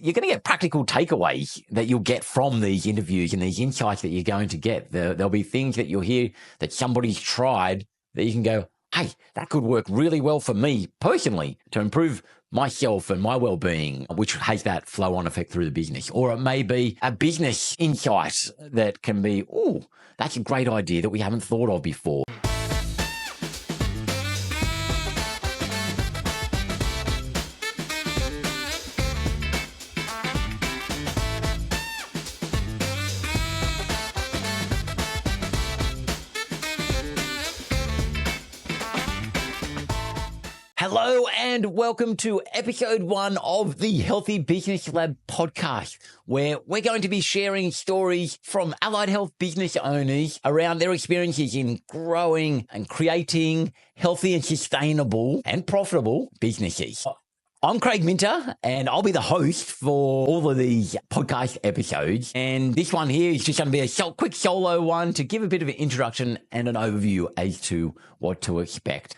you're going to get practical takeaways that you'll get from these interviews and these insights that you're going to get. There'll be things that you'll hear that somebody's tried that you can go, hey, that could work really well for me personally to improve myself and my well-being, which has that flow-on effect through the business. Or it may be a business insight that can be, oh, that's a great idea that we haven't thought of before. Hello and welcome to episode 1 of the Healthy Business Lab podcast, where we're going to be sharing stories from allied health business owners around their experiences in growing and creating healthy and sustainable and profitable businesses. I'm Craig Minter, and I'll be the host for all of these podcast episodes. And this one here is just going to be a quick solo one to give a bit of an introduction and an overview as to what to expect.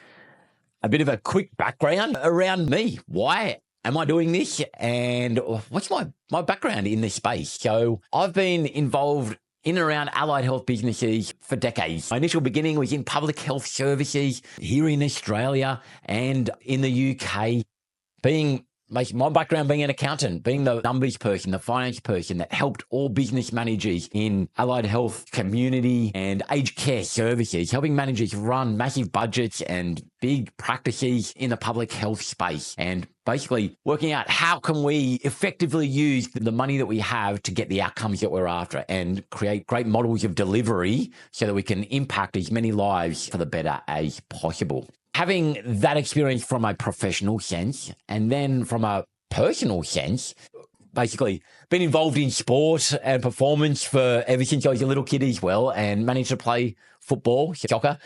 A bit of a quick background around me. Why am I doing this? And what's my background in this space? So I've been involved in and around allied health businesses for decades. My initial beginning was in public health services here in Australia and in the UK, my background being an accountant, being the numbers person, the finance person that helped all business managers in allied health community and aged care services, helping managers run massive budgets and big practices in the public health space, and basically working out how can we effectively use the money that we have to get the outcomes that we're after and create great models of delivery so that we can impact as many lives for the better as possible. Having that experience from a professional sense and then from a personal sense, basically been involved in sport and performance for ever since I was a little kid as well, and managed to play football, soccer,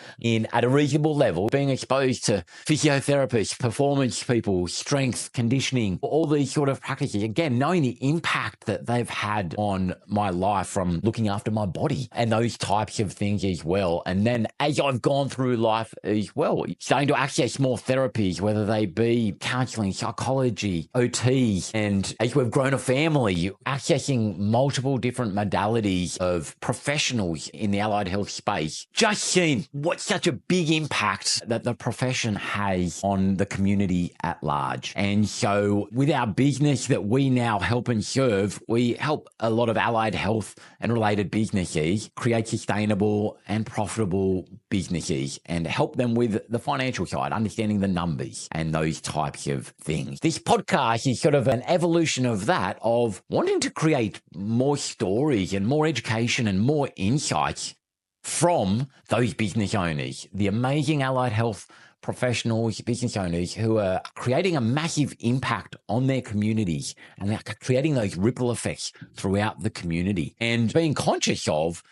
at a reasonable level, being exposed to physiotherapists, performance people, strength, conditioning, all these sort of practices. Again, knowing the impact that they've had on my life from looking after my body and those types of things as well. And then as I've gone through life as well, starting to access more therapies, whether they be counseling, psychology, OTs, and as we've grown a family, accessing multiple different modalities of professionals in the allied health space. Just seen what such a big impact that the profession has on the community at large. And so with our business that we now help and serve, we help a lot of allied health and related businesses create sustainable and profitable businesses and help them with the financial side, understanding the numbers and those types of things. This podcast is sort of an evolution of that, of wanting to create more stories and more education and more insights from those business owners, the amazing allied health professionals, business owners who are creating a massive impact on their communities and they're creating those ripple effects throughout the community, and being conscious of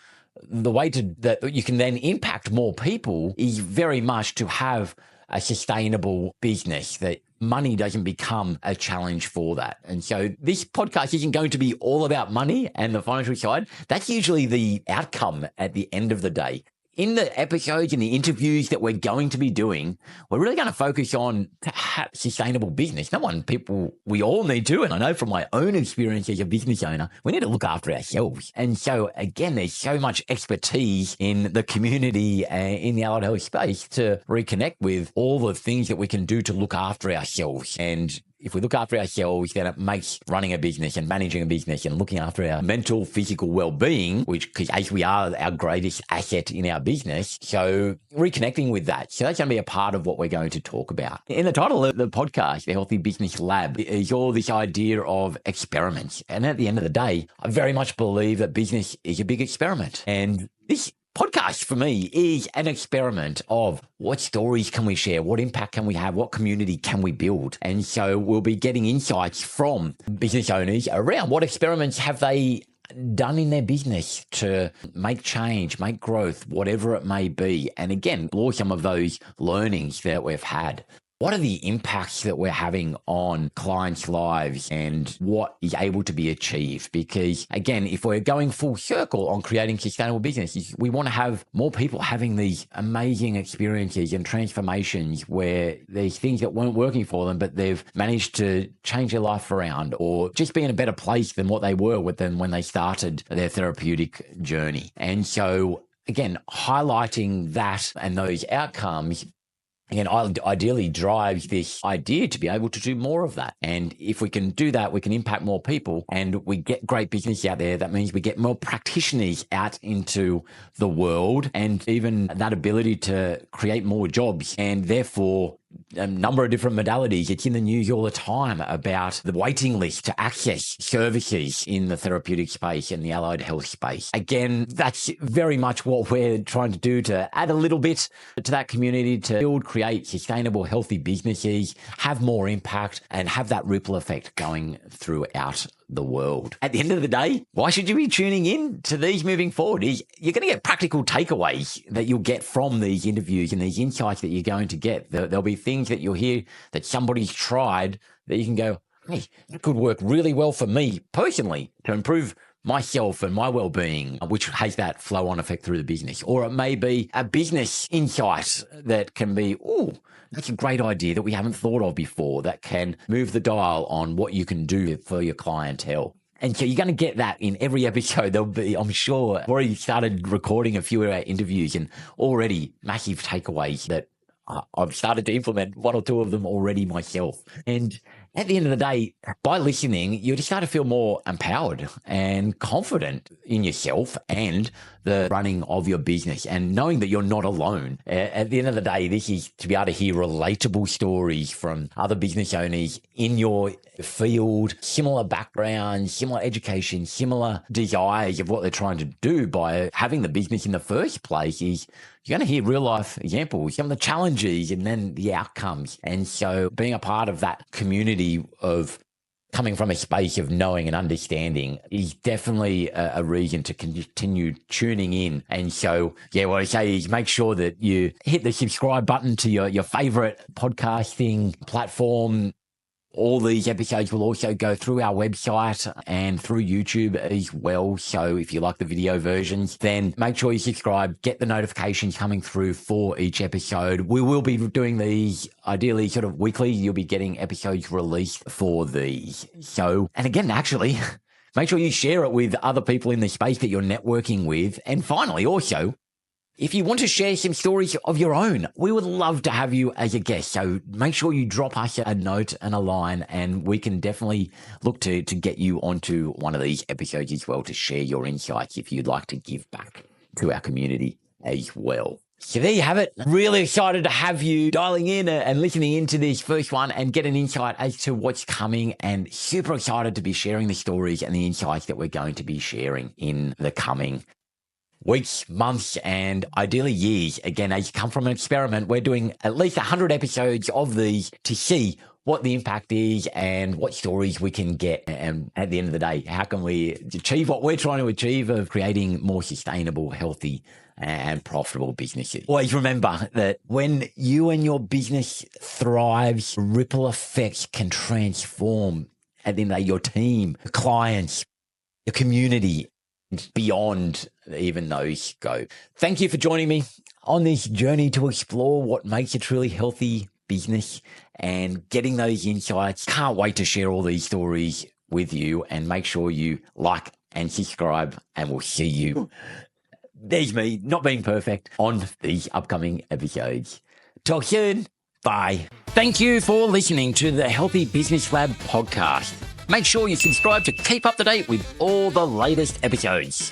the way that you can then impact more people is very much to have a sustainable business, that money doesn't become a challenge for that. And so this podcast isn't going to be all about money and the financial side. That's usually the outcome at the end of the day. In the episodes and the interviews that we're going to be doing, we're really going to focus on perhaps sustainable business. We all need to, and I know from my own experience as a business owner, we need to look after ourselves. And so again, there's so much expertise in the community in the allied health space to reconnect with all the things that we can do to look after ourselves. And if we look after ourselves, then it makes running a business and managing a business and looking after our mental, physical well-being, because as we are our greatest asset in our business, so reconnecting with that. So that's going to be a part of what we're going to talk about. In the title of the podcast, The Healthy Business Lab, is all this idea of experiments. And at the end of the day, I very much believe that business is a big experiment. And this podcast for me is an experiment of what stories can we share, what impact can we have, what community can we build. And so we'll be getting insights from business owners around what experiments have they done in their business to make change, make growth, whatever it may be. And again, explore some of those learnings that we've had. what are the impacts that we're having on clients' lives and what is able to be achieved? Because again, if we're going full circle on creating sustainable businesses, we want to have more people having these amazing experiences and transformations where there's things that weren't working for them, but they've managed to change their life around or just be in a better place than what they were when they started their therapeutic journey. And so again, highlighting that and those outcomes, again, ideally drives this idea to be able to do more of that. And if we can do that, we can impact more people and we get great business out there. That means we get more practitioners out into the world and even that ability to create more jobs and therefore a number of different modalities. It's in the news all the time about the waiting list to access services in the therapeutic space and the allied health space. Again, that's very much what we're trying to do, to add a little bit to that community, to build, create sustainable, healthy businesses, have more impact, and have that ripple effect going throughout the world. At the end of the day, why should you be tuning in to these moving forward? You're going to get practical takeaways that you'll get from these interviews and these insights that you're going to get. There'll be things that you'll hear that somebody's tried that you can go, hey, that could work really well for me personally to improve myself and my well-being, which has that flow-on effect through the business. Or it may be a business insight that can be, oh, that's a great idea that we haven't thought of before, that can move the dial on what you can do for your clientele. And so you're going to get that in every episode. There'll be, I'm sure, I've already started recording a few of our interviews and already massive takeaways that I've started to implement one or two of them already myself. And at the end of the day, by listening, you just start to feel more empowered and confident in yourself and the running of your business and knowing that you're not alone. At the end of the day, this is to be able to hear relatable stories from other business owners in your field, similar backgrounds, similar education, similar desires of what they're trying to do by having the business in the first place. Is you're going to hear real life examples, some of the challenges and then the outcomes. And so being a part of that community of coming from a space of knowing and understanding is definitely a reason to continue tuning in. And so, yeah, what I say is make sure that you hit the subscribe button to your favorite podcasting platform. All these episodes will also go through our website and through YouTube as well. So if you like the video versions, then make sure you subscribe, get the notifications coming through for each episode. We will be doing these ideally sort of weekly. You'll be getting episodes released for these. So, and again, actually, make sure you share it with other people in the space that you're networking with. And finally, also, if you want to share some stories of your own, we would love to have you as a guest. So make sure you drop us a note and a line, and we can definitely look to get you onto one of these episodes as well to share your insights if you'd like to give back to our community as well. So there you have it. Really excited to have you dialing in and listening into this first one and get an insight as to what's coming, and super excited to be sharing the stories and the insights that we're going to be sharing in the coming weeks, months, and ideally years. Again, as you come from an experiment, we're doing at least 100 episodes of these to see what the impact is and what stories we can get. And at the end of the day, how can we achieve what we're trying to achieve of creating more sustainable, healthy, and profitable businesses. Always remember that when you and your business thrives, ripple effects can transform at the end of the day your team, your clients, your community, beyond even those scope. Thank you for joining me on this journey to explore what makes a truly healthy business and getting those insights. Can't wait to share all these stories with you, and make sure you like and subscribe, and we'll see you. There's me, not being perfect, on these upcoming episodes. Talk soon. Bye. Thank you for listening to the Healthy Business Lab podcast. Make sure you subscribe to keep up to date with all the latest episodes.